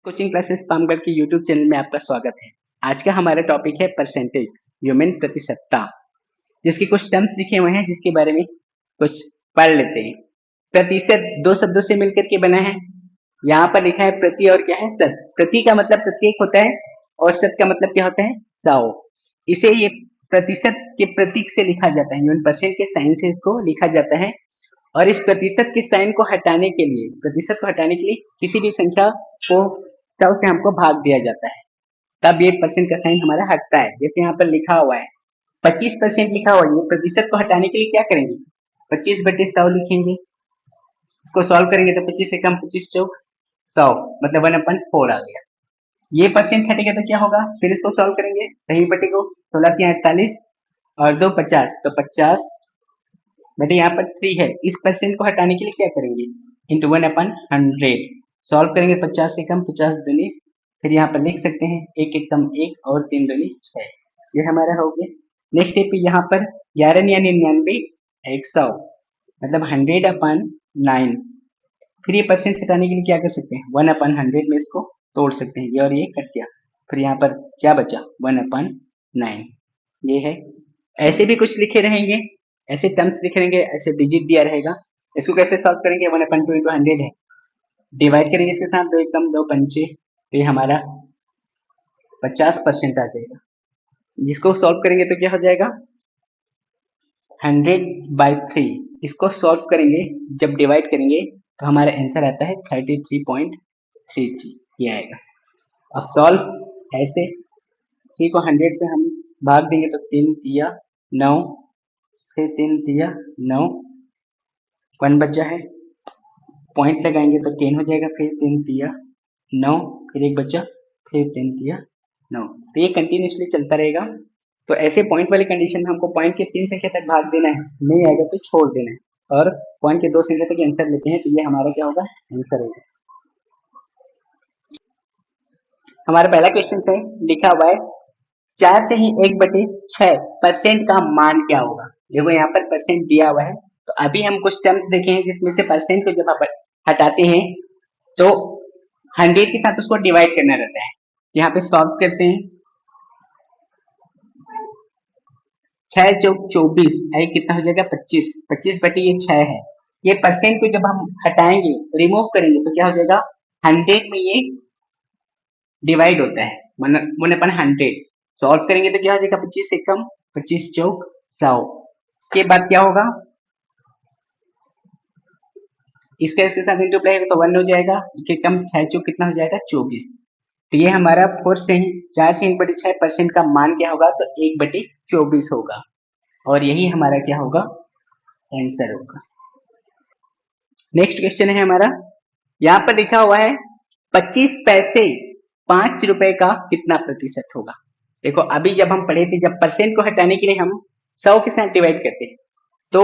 Coaching classes Pamgarh के YouTube channel में आपका स्वागत है। आज का हमारा टॉपिक है परसेंटेज, ह्यूमन प्रतिशतता, जिसके कुछ टर्म्स लिखे हुए हैं जिसके बारे में कुछ पढ़ लेते हैं। प्रतिशत दो शब्दों से मिलकर के बना है। यहाँ पर लिखा है प्रति और क्या है शत। प्रति का मतलब प्रत्येक होता है और शत का मतलब क्या होता है 100। इसे ये प्रतिशत के प्रतीक से लिखा जाता है, ह्यूमन परसेंट के साइन से इसको लिखा जाता है। और इस प्रतिशत के साइन को हटाने के लिए, प्रतिशत को हटाने के लिए किसी भी संख्या को 100 से हमको भाग दिया जाता है, तब ये परसेंट का साइन हमारा हटता है। जैसे यहाँ पर लिखा हुआ है 25% लिखा हुआ है, ये प्रतिशत को हटाने के लिए क्या करेंगे 25/100 लिखेंगे। इसको सॉल्व करेंगे तो 25 से कम 25 चौक 100 मतलब 1/4 आ गया। ये परसेंट हटेगा तो क्या होगा, फिर इसको सॉल्व करेंगे, सही बटे को 16 के 48 और 2 50 तो 50 बटे यहाँ पर 3 है। इस परसेंट को हटाने के लिए क्या करेंगे इंटू 1/100 सॉल्व करेंगे। 50 से कम 50 दूनी, फिर यहाँ पर लिख सकते हैं 1 एक कम 1 और 3 दूनी 6, ये हमारा हो गया। नेक्स्ट स्टेप यहाँ पर 11 या 99 100 मतलब 100/9। फिर ये परसेंट हटाने के लिए क्या कर सकते हैं 1/100 में इसको तोड़ सकते हैं, ये और ये कट गया, फिर यहाँ पर क्या बचा 1/9, ये है। ऐसे भी कुछ लिखे रहेंगे, ऐसे टर्म्स लिखे रहेंगे, ऐसे डिजिट दिया रहेगा। इसको कैसे सॉल्व करेंगे 1/2 इंटू 100 है, डिवाइड करेंगे इसके साथ, 2 एकम 2 पंचे, तो ये हमारा 50% आ जाएगा। जिसको सॉल्व करेंगे तो क्या हो जाएगा 100/3। इसको सॉल्व करेंगे जब डिवाइड करेंगे तो हमारा आंसर आता है 33.33, ये आएगा। अब सॉल्व ऐसे, 3 को 100 से हम भाग देंगे तो 3 तिया 9, फिर 3 तिया 9, 1 बचा है, पॉइंट लगाएंगे तो 10 हो जाएगा, फिर 3 तिया 9, फिर 1 बचा, फिर 3 तिया 9, तो ये कंटिन्यूसली चलता रहेगा। तो ऐसे पॉइंट वाली कंडीशन में हमको पॉइंट के 3 संख्या तक भाग देना है, नहीं आएगा तो छोड़ देना है, और पॉइंट के 2 संख्या तक आंसर लेते हैं, तो ये हमारा क्या होगा आंसर होगा। हमारा पहला क्वेश्चन है, लिखा हुआ है 4 से ही 1/6% का मान क्या होगा। देखो यहाँ पर परसेंट दिया हुआ है, तो अभी हम कुछ टर्म्स देखे हैं जिसमें से परसेंट को जब आप हटाते हैं तो 100 के साथ उसको डिवाइड करना रहता है। यहाँ पे सॉल्व करते हैं, 6 चौक 24, कितना हो जाएगा 25, 25 बटे ये 6 है। ये परसेंट को जब हम हटाएंगे रिमूव करेंगे तो क्या हो जाएगा 100 में ये डिवाइड होता है 1/100। सॉल्व करेंगे तो क्या हो जाएगा 25 से कम 25 चौक 100। इसके बाद क्या होगा, इसका इसके साथ इंटू रहेगा तो 1 हो जाएगा, इसके कम 6 चौक कितना हो जाएगा 24। तो ये हमारा 4 से ही 4 से 1/6% का मान क्या होगा तो 1/24 होगा, और यही हमारा क्या होगा आंसर होगा। नेक्स्ट क्वेश्चन है हमारा, यहाँ पर लिखा हुआ है 25 पैसे 5 रुपए का कितना प्रतिशत होगा। देखो अभी जब हम पढ़े थे, जब परसेंट को हटाने के लिए हम 100 के साथ डिवाइड करते हैं, तो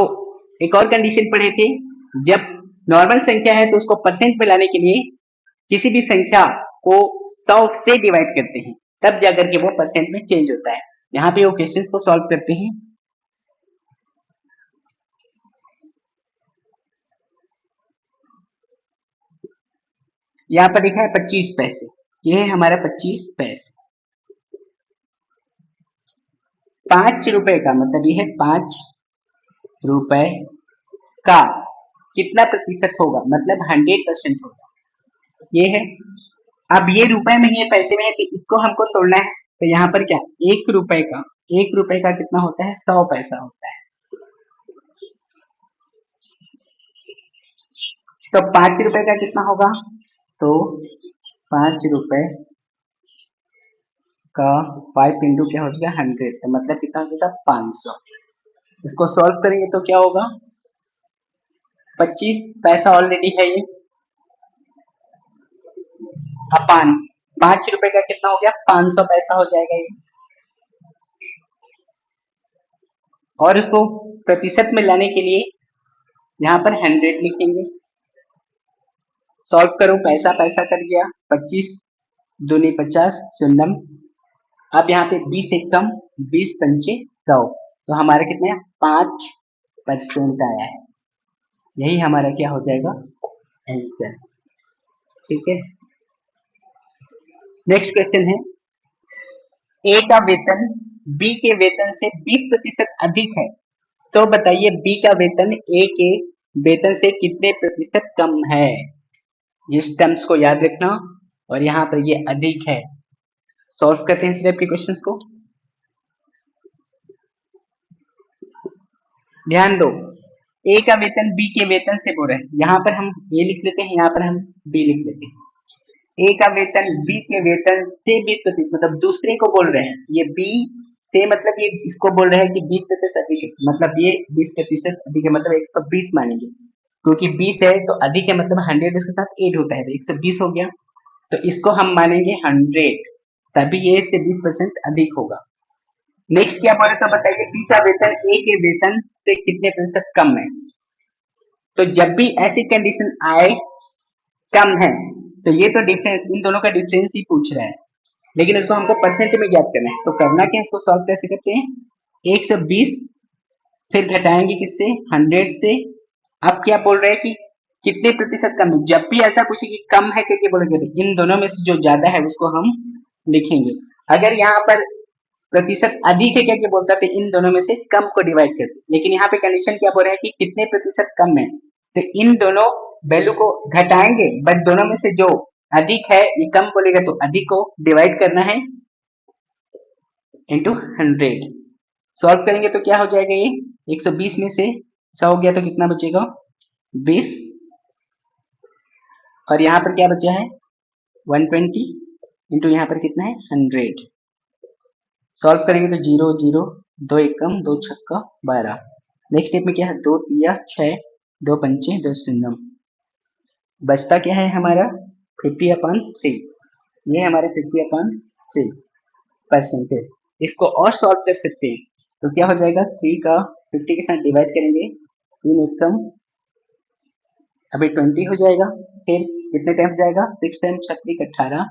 एक और कंडीशन पढ़े थे, जब नॉर्मल संख्या है तो उसको परसेंट में लाने के लिए किसी भी संख्या को 100 से डिवाइड करते हैं, तब जाकर के वो परसेंट में चेंज होता है। यहाँ पे वो क्वेश्चंस को सॉल्व करते हैं। यहाँ पर लिखा है 25 पैसे, ये है हमारा 25 पैसे। 5 रुपए का मतलब ये है 5 रुपए का कितना प्रतिशत होगा, मतलब 100% होगा, ये है। अब ये रुपए में है पैसे में है, तो इसको हमको तोड़ना है, तो यहाँ पर क्या 1 रुपए का कितना होता है 100 पैसा होता है। तो 5 रुपए का कितना होगा, तो 5 रुपए का 5 इंटू क्या हो जाएगा 100, तो मतलब कितना हो जाएगा 500। इसको सॉल्व करेंगे तो क्या होगा 25 पैसा ऑलरेडी है ये, अपान 5 रुपए का कितना हो गया 500 पैसा हो जाएगा ये, और इसको प्रतिशत में लाने के लिए यहाँ पर 100 लिखेंगे। सॉल्व करो, पैसा पैसा कट गया, 25 दूनी 50 शून्यम। अब यहाँ पे 20 एक कम 20 पंचे 100, तो हमारा कितना है 5% आया है, यही हमारा क्या हो जाएगा आंसर। ठीक है, नेक्स्ट क्वेश्चन है, ए का वेतन बी के वेतन से 20% अधिक है, तो बताइए बी का वेतन ए के वेतन से कितने प्रतिशत कम है। इस टर्म्स को याद रखना, और यहाँ पर ये अधिक है। सॉल्व करते हैं इस टाइप के क्वेश्चन को। ध्यान दो, ए का वेतन बी के वेतन से बोल रहे हैं, यहाँ पर हम ए लिख लेते हैं, यहाँ पर हम बी लिख लेते हैं। ए का वेतन बी के वेतन से 20% मतलब दूसरे को बोल रहे हैं, ये बी से मतलब ये इसको बोल रहे हैं कि 20% अधिक है, मतलब ये 20% अधिक है, मतलब 120 मानेंगे, क्योंकि 20 है तो अधिक है, मतलब 100 इसके साथ ऐड होता है तो 120 हो गया, तो इसको हम मानेंगे 100, तभी ये से 20% अधिक होगा। नेक्स्ट क्या बोले तो बताइए बी का वेतन ए के वेतन से कितने प्रतिशत कम है। तो जब भी ऐसी कंडीशन आए कम है, तो ये तो डिफरेंस, इन दोनों का डिफरेंस ही पूछ रहा है, लेकिन इसको हमको परसेंट में ज्ञात करना है, तो करना क्या, इसको सॉल्व कैसे करते हैं, 120 फिर घटाएंगे किससे, 100 से। अब क्या बोल रहे हैं कि कितने प्रतिशत कम है, जब भी ऐसा पूछे कि कम है करके बोलेंगे तो इन दोनों में से जो ज्यादा है उसको हम लिखेंगे। अगर यहाँ पर प्रतिशत अधिक है करके बोलता तो इन दोनों में से कम को डिवाइड करते, लेकिन यहाँ पे कंडीशन क्या बोल रहा है कि कितने प्रतिशत कम है, तो इन दोनों वैल्यू को घटाएंगे, बट दोनों में से जो अधिक है ये कम बोलेगा तो अधिक को डिवाइड करना है इंटू 100। सॉल्व करेंगे तो क्या हो जाएगा, ये 120 में से 100 हो गया तो कितना बचेगा 20, और यहाँ पर क्या बचा है 120 इंटू यहाँ पर कितना है 100। सॉल्व करेंगे तो 0 0, 2 एकम 2 छक्का 12। नेक्स्ट स्टेप में क्या है, 2 तिया 6, 2 पंचे 2 शून्यम, बचता क्या है हमारा 50/3, ये हमारा 50/3 परसेंटेज। इसको और सॉल्व कर सकते हैं, तो क्या हो जाएगा 3 का 50 के साथ डिवाइड करेंगे, 3 एकम अभी 20 हो जाएगा, फिर कितने टाइम्स जाएगा 6 टाइम 36 18,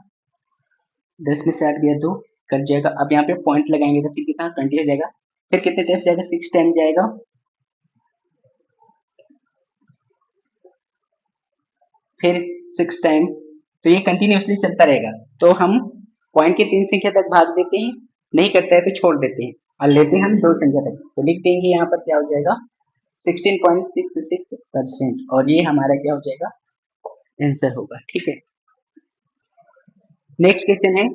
10 में से 8 गया 2 कट जाएगा, अब यहाँ पे पॉइंट लगाएंगे तो फिर कितना 20 हो जाएगा, फिर कितने टाइम्स जाएगा 6 टाइम जाएगा, फिर 6 टाइम, तो ये कंटिन्यूसली चलता रहेगा। तो हम पॉइंट के 3 संख्या तक भाग देते हैं, नहीं करता है तो छोड़ देते हैं, और लेते हैं हम 2 संख्या तक, तो लिख देंगे यहाँ पर क्या हो जाएगा 16.66%, और ये हमारा क्या हो जाएगा आंसर होगा। ठीक है, नेक्स्ट क्वेश्चन है,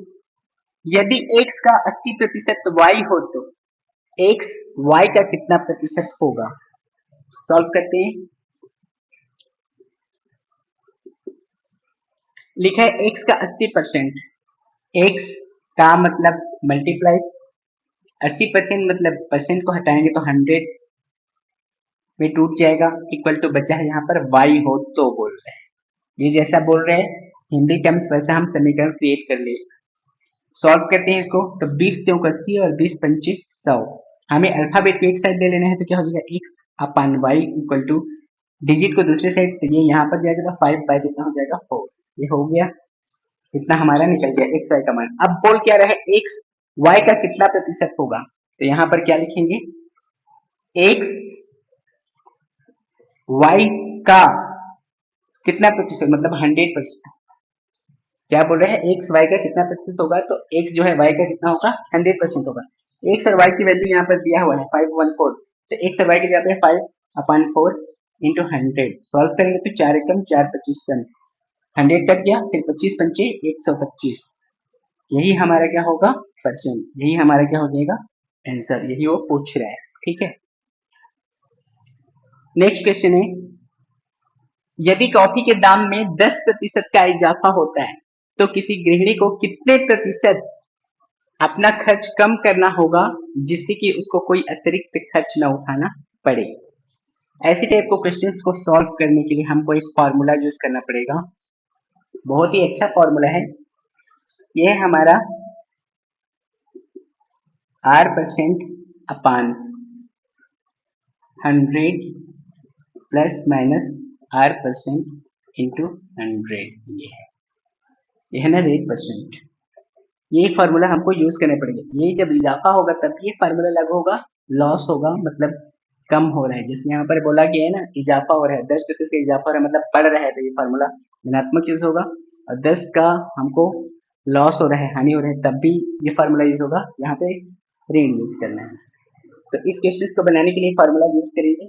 यदि x का 80% y हो तो x y का कितना प्रतिशत होगा। सॉल्व करते हैं, लिखा है x का 80%, x का मतलब मल्टीप्लाई 80% मतलब परसेंट को हटाएंगे तो 100 में टूट जाएगा, इक्वल टू बचा है यहाँ पर y हो तो बोल रहे हैं, ये जैसा बोल रहे हैं हिंदी टर्म्स वैसा हम समीकरण क्रिएट कर लिए। सॉल्व करते हैं इसको, तो 20 चौक 80 और 20 पंचे 100, हमें अल्फाबेट को एक साइड ले लेना है, तो क्या हो जाएगा x/y इक्वल टू डिजिट को दूसरे साइड, तो ये यहाँ पर जाएगा तो 5 बाय कितना हो जाएगा 4, ये हो गया, इतना हमारा निकल गया एक्स वाई का मान। अब बोल क्या रहे एक्स वाई का कितना प्रतिशत होगा, तो यहाँ पर क्या लिखेंगे एक्स वाई का कितना प्रतिशत मतलब 100%, क्या बोल रहे हैं एक्स वाई का कितना प्रतिशत होगा, तो एक्स जो है वाई का कितना होगा 100% होगा। एक्स और वाई की वैल्यू यहाँ पर दिया हुआ है 514, तो एक्स और वाई के जाते हैं 5/4 इंटू 100। सॉल्व करेंगे तो 4 एकम 4 25 टन, 100 कट गया, फिर 25 पंचे 125, यही हमारा क्या होगा परसेंट, यही हमारा क्या हो जाएगा आंसर, यही वो पूछ रहा है। ठीक है, नेक्स्ट क्वेश्चन है, यदि कॉफी के दाम में 10% का इजाफा होता है तो किसी गृहिणी को कितने प्रतिशत अपना खर्च कम करना होगा जिससे कि उसको कोई अतिरिक्त खर्च न उठाना पड़े। ऐसे टाइप को क्वेश्चंस को सॉल्व करने के लिए हमको एक फॉर्मूला यूज करना पड़ेगा, बहुत ही अच्छा फॉर्मूला है, यह है हमारा R%/100 plus minus R% into 100, ये है ना रेट परसेंट, यही फार्मूला हमको यूज करने पड़ेगा, ये जब इजाफा होगा तब ये फार्मूला लागू होगा, लॉस होगा मतलब कम हो रहा है, जैसे यहाँ पर बोला गया है ना इजाफा हो रहा है 10% इजाफा हो रहा है मतलब बढ़ रहा है, तो ये फार्मूला धनात्मक यूज होगा, और 10 का हमको लॉस हो रहा है, हानि हो रहा है, तब भी ये फार्मूला यूज होगा। यहाँ पे ऋण यूज करना है। तो इस क्वेश्चन को बनाने के लिए फार्मूला यूज करेंगे।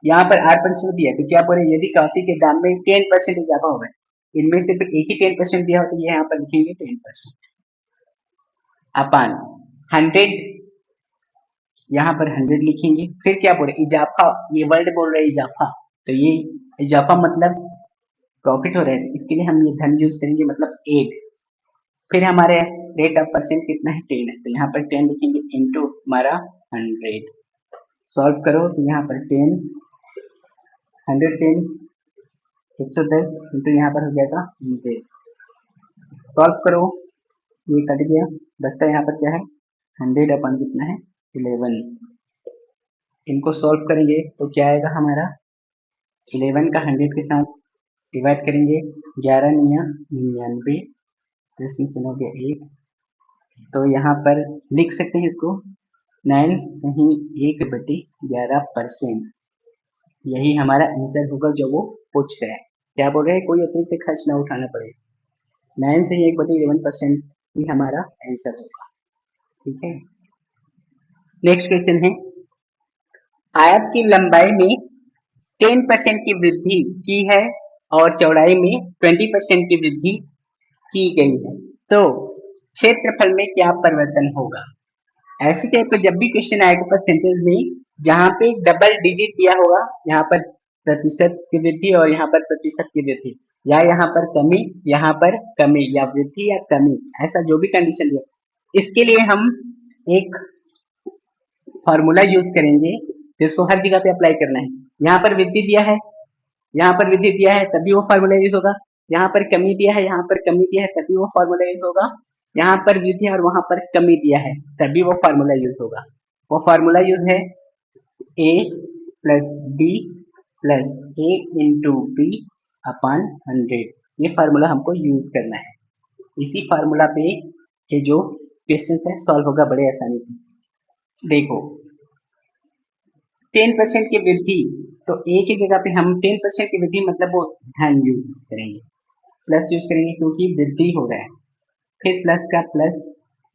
यहाँ पर 8% दिया, तो क्या बोले यदि कॉफी के दाम में 10% इजाफा होगा, इनमें से फिर एक ही 10% दिया हो, तो ये यहाँ पर लिखेंगे 10% अपान 100, यहाँ पर 100 लिखेंगे। फिर क्या बोले इजाफा, ये वर्ड बोल रहे हैं इजाफा, तो ये इजाफा मतलब प्रॉफिट हो रहा है, इसके लिए हम ये धन यूज करेंगे, मतलब 8। फिर हमारे रेट ऑफ परसेंट कितना है 10 है, तो यहाँ पर 10 लिखेंगे इंटू हमारा 100। सॉल्व करो तो यहाँ पर 10 110 110 इंटू यहाँ पर हो जाएगा 100। सॉल्व करो, ये कट गया, बचता यहाँ पर क्या है 100 अपन कितना है 11। इनको सॉल्व करेंगे तो क्या आएगा हमारा 11 का 100 के साथ डिवाइड करेंगे, 11 निया 99, इसमें सुनोगे 1, तो यहाँ पर लिख सकते हैं इसको 9 कहीं 1/11%। यही हमारा आंसर होगा जो वो पूछ रहे हैं। क्या बोल रहे हैं, कोई अतिरिक्त खर्च ना उठाना पड़ेगा। 9 से 1/11% ही हमारा आंसर होगा। ठीक है, नेक्स्ट क्वेश्चन है, आयत की लंबाई में 10% की वृद्धि की है और चौड़ाई में 20% की वृद्धि की गई है, तो क्षेत्रफल में क्या परिवर्तन होगा। ऐसे टाइप का जब भी क्वेश्चन आएगा परसेंटेज में, जहाँ पे डबल डिजिट दिया होगा, यहाँ पर प्रतिशत की वृद्धि और यहाँ पर प्रतिशत की वृद्धि, या यहाँ पर कमी, यहाँ पर कमी, या वृद्धि या कमी, ऐसा जो भी कंडीशन दिया, इसके लिए हम एक फॉर्मूला यूज करेंगे जिसको हर जगह पे अप्लाई करना है। यहाँ पर वृद्धि दिया है, यहाँ पर वृद्धि दिया है, तभी वो फॉर्मूला यूज होगा। यहाँ पर कमी दिया है, यहाँ पर कमी दिया है, तभी वो फॉर्मूला यूज होगा। यहाँ पर वृद्धि और वहां पर कमी दिया है, तभी वो फॉर्मूला यूज होगा। वो फॉर्मूला यूज है a plus B plus A into B upon 100। ये फार्मूला हमको यूज करना है। इसी फार्मूला पे ये जो क्वेश्चन है सॉल्व होगा बड़े आसानी से। देखो 10% की वृद्धि, तो ए की जगह पे हम 10% की वृद्धि मतलब वो धन यूज करेंगे, प्लस यूज करेंगे क्योंकि वृद्धि हो रहा है। फिर प्लस का प्लस,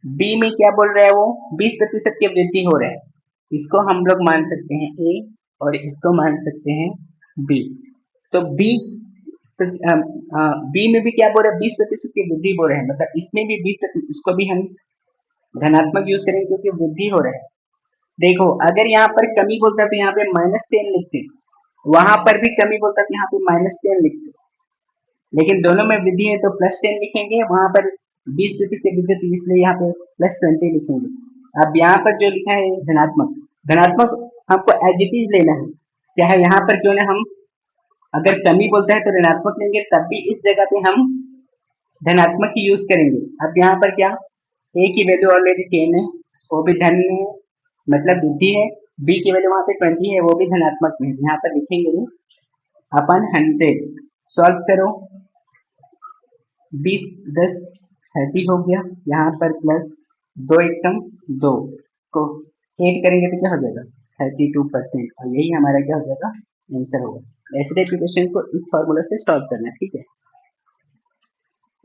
बी में क्या बोल रहा है वो 20% की वृद्धि हो रहा है, इसको हम लोग मान सकते हैं ए और इसको मान सकते हैं बी। तो बी बी में भी क्या बोल रहा है 20% की वृद्धि बोल रहे हैं, मतलब इसमें भी 20%, इसको भी हम धनात्मक यूज करेंगे क्योंकि वृद्धि हो रहा है। देखो अगर यहाँ पर कमी बोलता तो यहाँ पे -10 लिखते, वहां पर भी कमी बोलता तो यहाँ पे -10 लिखते, लेकिन दोनों में वृद्धि है तो +10 लिखेंगे, वहां पर 20% की वृद्धि थी इसलिए यहाँ पे +20 लिखेंगे। अब यहाँ पर जो लिखा है धनात्मक, धनात्मक हमको एज इट इज लेना है, चाहे यहाँ पर क्यों ना हम अगर कमी बोलता है तो ऋणात्मक लेंगे, तब भी इस जगह पे हम धनात्मक ही यूज करेंगे। अब यहाँ पर क्या ए की वैल्यू ऑलरेडी 10 है, वो भी धन में है, मतलब वृद्धि है। बी की वैल्यू वहां पे 20 है, वो भी धनात्मक में है, यहाँ पर लिखेंगे नहीं अपन 100। सॉल्व करो, 20 10 30 हो गया, यहाँ पर प्लस 2 एकम 2, इसको ऐड करेंगे तो क्या हो जाएगा 32%, और यही हमारा क्या हो जाएगा आंसर होगा। ऐसे टाइप के क्वेश्चन को इस फॉर्मूला से सॉल्व करना है। ठीक है,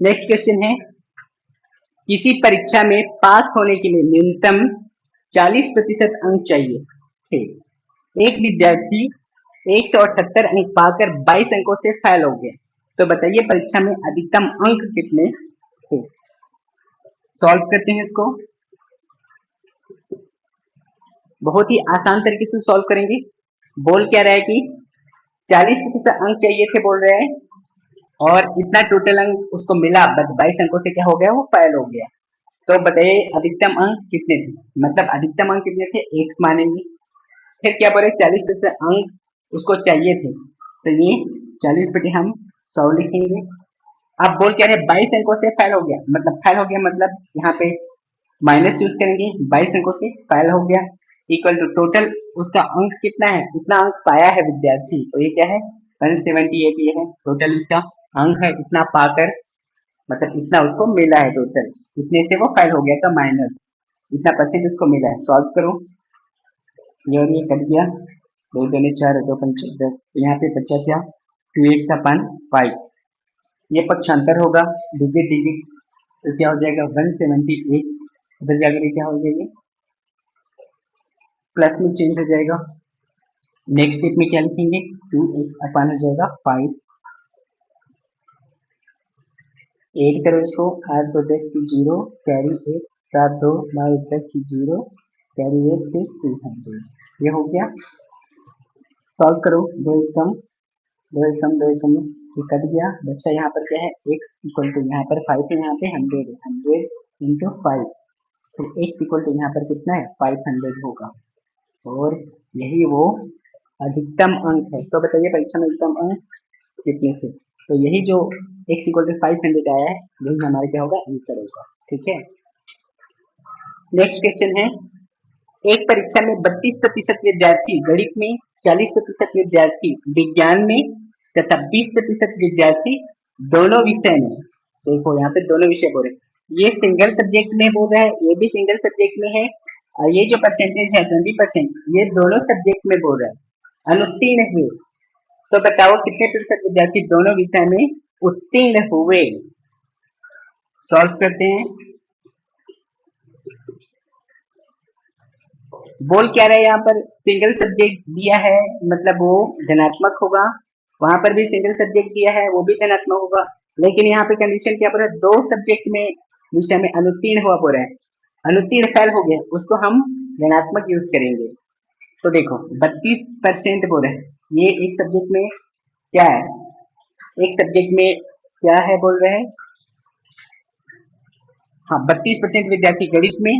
नेक्स्ट क्वेश्चन है, किसी परीक्षा में पास होने के लिए न्यूनतम 40% अंक चाहिए। ठीक, एक विद्यार्थी 178 अंक पाकर 22 अंकों से फेल हो गया, तो बताइए परीक्षा में अधिकतम अंक कितने थे। सॉल्व करते हैं इसको, बहुत ही आसान तरीके से सॉल्व करेंगे। बोल क्या रहा है कि 40% अंक चाहिए थे बोल रहे हैं, और इतना टोटल अंक उसको मिला, बस 22 अंकों से क्या हो गया वो फेल हो गया। तो बताइए अधिकतम अंक कितने थे, मतलब अधिकतम अंक कितने थे x मानेंगे, फिर क्या बोले 40% अंक उसको चाहिए थे, तो ये 40 बटे हम 100 लिखेंगे। अब बोल क्या रहे 22 अंकों से फेल हो गया, मतलब फेल हो गया मतलब यहाँ पे माइनस यूज करेंगे, 22 अंकों से फेल हो गया इक्वल टू टोटल उसका अंक कितना है, इतना अंक पाया है विद्यार्थी, तो ये क्या है 178, ये है टोटल इसका अंक है, इतना पाकर मतलब इतना उसको मिला है टोटल, इतने से वो फेल हो गया था माइनस, इतना परसेंट उसको मिला है। सॉल्व करो, ये और ये कट गया, 2 दूनी 4 2 पंच 10, तो यहाँ पे बचा क्या 2x/5, ये पक्षांतर होगा डिजिट डिजिट, तो क्या हो जाएगा 178, उधर जाकर क्या हो जाएगी प्लस में चेंज हो जाएगा। नेक्स्ट स्टेप में क्या लिखेंगे 2x अपान हो जाएगा 5, ऐड करो इसको, 8 2 10 की 0 कैरी 1, 7 2 9 10 की 0 कैरी 1 से 200, ये हो गया। सॉल्व करो, दो एकम दो एकम दो एकम ये कट गया, बच्चा यहाँ पर क्या है x इक्वल टू यहाँ पर 5 है, यहाँ पे 100 है, 100 इंटू 5, तो x इक्वल टू यहाँ पर कितना है 500 होगा, और यही वो अधिकतम अंक है। तो बताइए परीक्षा में अधिकतम अंक कितने थे, तो यही जो x इक्वल टू 500 आया है यही हमारा क्या होगा आंसर होगा। ठीक है, नेक्स्ट क्वेश्चन है, एक परीक्षा में 32% विद्यार्थी गणित में, 40% विद्यार्थी विज्ञान में तथा 20% विद्यार्थी दोनों विषय में, देखो यहाँ पे दोनों विषय बोल रहे हैं, ये सिंगल सब्जेक्ट में बोल रहा है, ये भी सिंगल सब्जेक्ट में है, और ये जो परसेंटेज है 20% ये दोनों सब्जेक्ट में बोल रहा है, अनुत्तीर्ण हुए, तो बताओ कितने प्रतिशत विद्यार्थी दोनों विषय में उत्तीर्ण हुए। सॉल्व करते हैं, बोल क्या रहे हैं यहाँ पर सिंगल सब्जेक्ट दिया है मतलब वो धनात्मक होगा, वहां पर भी सिंगल सब्जेक्ट दिया है वो भी धनात्मक होगा, लेकिन यहाँ पे कंडीशन क्या बोल रहा है दो सब्जेक्ट में विषय में अनुत्तीर्ण हुआ बोल रहा है, अनुत्तीर्ण फेल हो गया उसको हम ऋणात्मक यूज करेंगे। तो देखो 32% बोल रहे हैं, ये एक सब्जेक्ट में क्या है, एक सब्जेक्ट में क्या है बोल रहे हैं, हाँ 32% विद्यार्थी गणित में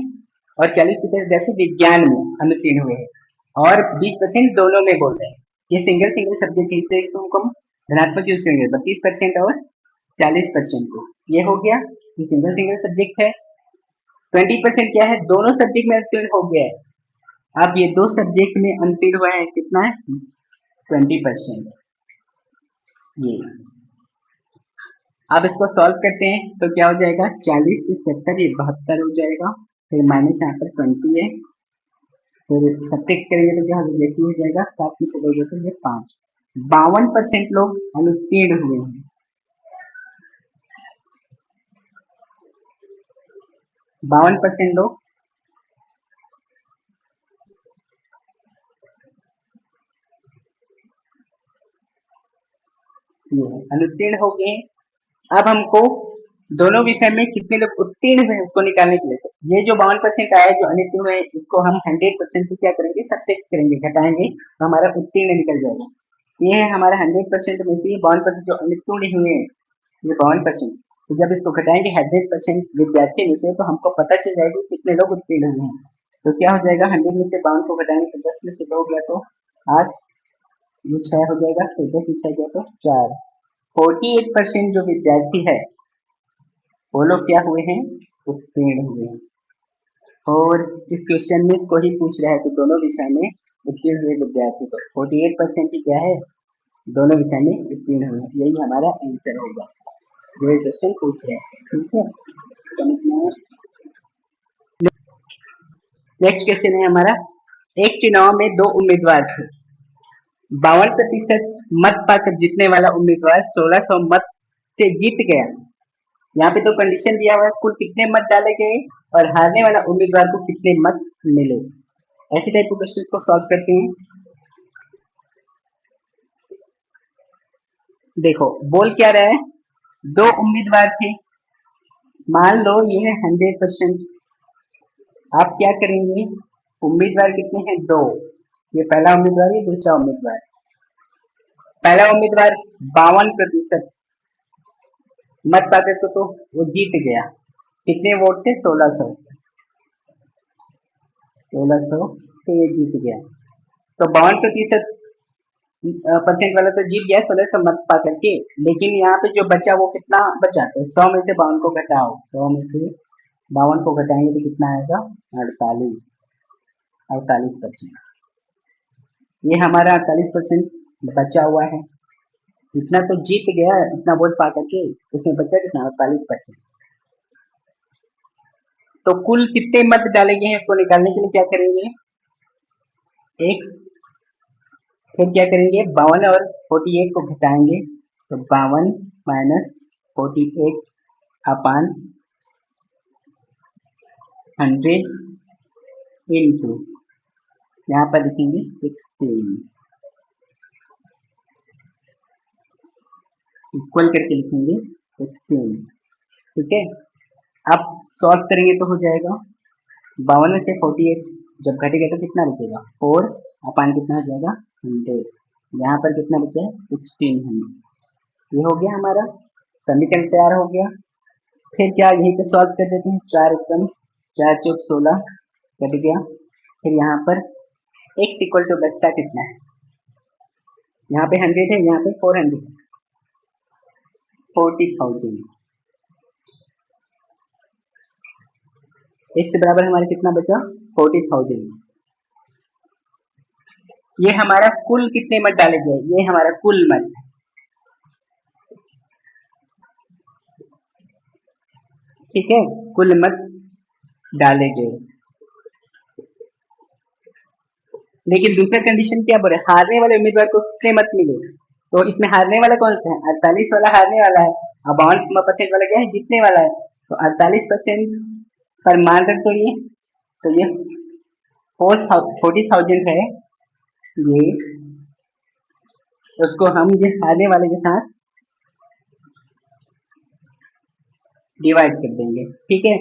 और 40% विद्यार्थी विज्ञान में अनुत्तीर्ण हुए हैं, और 20% दोनों में बोल रहे हैं, ये सिंगल सिंगल सब्जेक्ट इससे तुमको हम धनात्मक यूज करेंगे 32% और 40% को, ये हो गया, ये सिंगल सिंगल सब्जेक्ट है। 20% क्या है दोनों सब्जेक्ट में अनुत्तीर्ण हो गया है, अब ये दो सब्जेक्ट में अनुत्तीर्ण हुआ है कितना है 20%, ये अब इसको सॉल्व करते हैं तो क्या हो जाएगा 40 से 70 ये 72 हो जाएगा, फिर माइनस यहाँ पर 20 है, फिर सब्ट्रैक्ट करेंगे तो क्या हो जाएगा 7 में से दोगे तो ये 5, 52% लोग अनुत्तीर्ण हुए हैं, 52% लोग ये अनुत्तीर्ण हो गए। अब हमको दोनों विषय में कितने लोग उत्तीर्ण हुए उसको निकालने के लिए, तो ये जो 52% आया जो अनुत्तीर्ण हुए इसको हम 100% से क्या करेंगे सब्ट्रैक्ट करेंगे, घटाएंगे तो हमारा उत्तीर्ण निकल जाएगा, ये है हमारा 100% में से 52% जो अनुत्तीर्ण हुए हैं, ये 52%, तो जब इसको घटाएंगे 100% विद्यार्थी में से तो हमको पता चल जाएगा कितने लोग उत्तीर्ण हुए हैं, तो क्या हो जाएगा 100 में से 52 को घटाएंगे तो 10 में से 2 गया तो 8, ये 6 हो जाएगा, तो 10 में 6 गया तो 4, 48% जो विद्यार्थी है वो लोग क्या हुए हैं उत्तीर्ण हुए हैं, और इस क्वेश्चन में इसको ही पूछ रहा है कि दोनों विषय में उत्तीर्ण हुए विद्यार्थी को 48% ही क्या है दोनों विषय में उत्तीर्ण हुए, यही हमारा आंसर होगा, ये क्वेश्चन पूछ रहे हैं। ठीक है, नेक्स्ट क्वेश्चन है हमारा, एक चुनाव में दो उम्मीदवार थे, 52% मत पाकर जीतने वाला उम्मीदवार 1600 मत से जीत गया, यहाँ पे तो कंडीशन दिया हुआ है कुल कितने मत डाले गए और हारने वाला उम्मीदवार को कितने मत मिले, ऐसे टाइप के क्वेश्चन को सॉल्व करते हैं। देखो बोल क्या रहा है दो उम्मीदवार थे, मान लो ये है 100%, आप क्या करेंगे उम्मीदवार कितने हैं दो, ये पहला उम्मीदवार ये दूसरा उम्मीदवार, पहला उम्मीदवार 52% मत पाकर तो वो जीत गया, कितने वोट से 1600 से, 1600 से ये जीत गया, तो 52% परसेंट वाला तो जीत गया 1600 मत पा करके, लेकिन यहाँ पे जो बचा वो कितना बचा, तो 100 में से 52 को घटाओ, 100 में से 52 को घटाएंगे तो कितना आएगा 48, 48%, ये हमारा 48% बचा हुआ है, इतना तो जीत गया इतना वोट पा करके, उसमें बचा कितना 48%, तो कुल कितने मत डाले गए हैं इसको निकालने के लिए क्या करेंगे x, फिर क्या करेंगे 52 और 48 को घटाएंगे तो 52 माइनस 48/100 इंटू, यहाँ पर लिखेंगे 16, इक्वल करके लिखेंगे 16। ठीक है, अब सॉल्व करेंगे तो हो जाएगा 52 में से 48 जब घटेगा तो कितना बचेगा 4 अपान कितना हो जाएगा 100, यहाँ पर कितना बचा है 1600। ये हो गया हमारा समीकरण तैयार हो गया। फिर क्या यहीं पे सॉल्व कर देते हैं, 4 एकम 4 चौक 16 कट गया। फिर यहाँ पर x इक्वल टू बचता कितना है, यहाँ पे 100 है, यहाँ पे 400, 40,000। x बराबर हमारे कितना बचा 40,000। ये हमारा कुल कितने मत डाले गए, ये हमारा कुल मत है। ठीक है, कुल मत डाले गए। लेकिन दूसरा कंडीशन क्या बोले, हारने वाले उम्मीदवार को कितने मत मिले, तो इसमें हारने वाला कौन सा है, 48 वाला हारने वाला है, और 52% वाला क्या है जीतने वाला है। तो 48% पर मान रख दो ये, तो ये 40,000 है, ये उसको हम ये हारने वाले के साथ डिवाइड कर देंगे। ठीक है,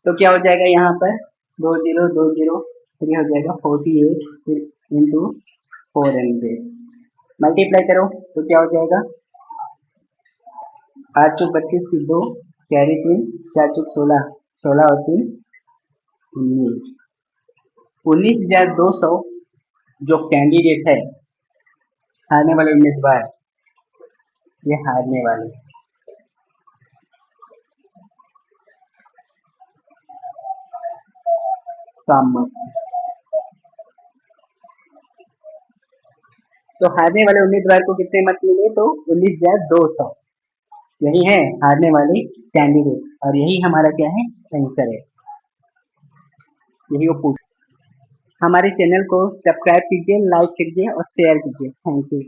तो क्या हो जाएगा यहाँ पर 2020, फिर हो जाएगा 48 फिर इंटू 400, मल्टीप्लाई करो तो क्या हो जाएगा 8 चौक 32 की 2 कैरी 3 4 चौक 16 16 और 3 19 19,200 जो कैंडिडेट है हारने वाले उम्मीदवार, ये हारने वाले। तो हारने वाले उम्मीदवार को कितने मत मिले, तो 19,200, यही है हारने वाले कैंडिडेट, और यही हमारा क्या है आंसर है, यही वो पूछ। हमारे चैनल को सब्सक्राइब कीजिए, लाइक कीजिए और शेयर कीजिए। Thank you.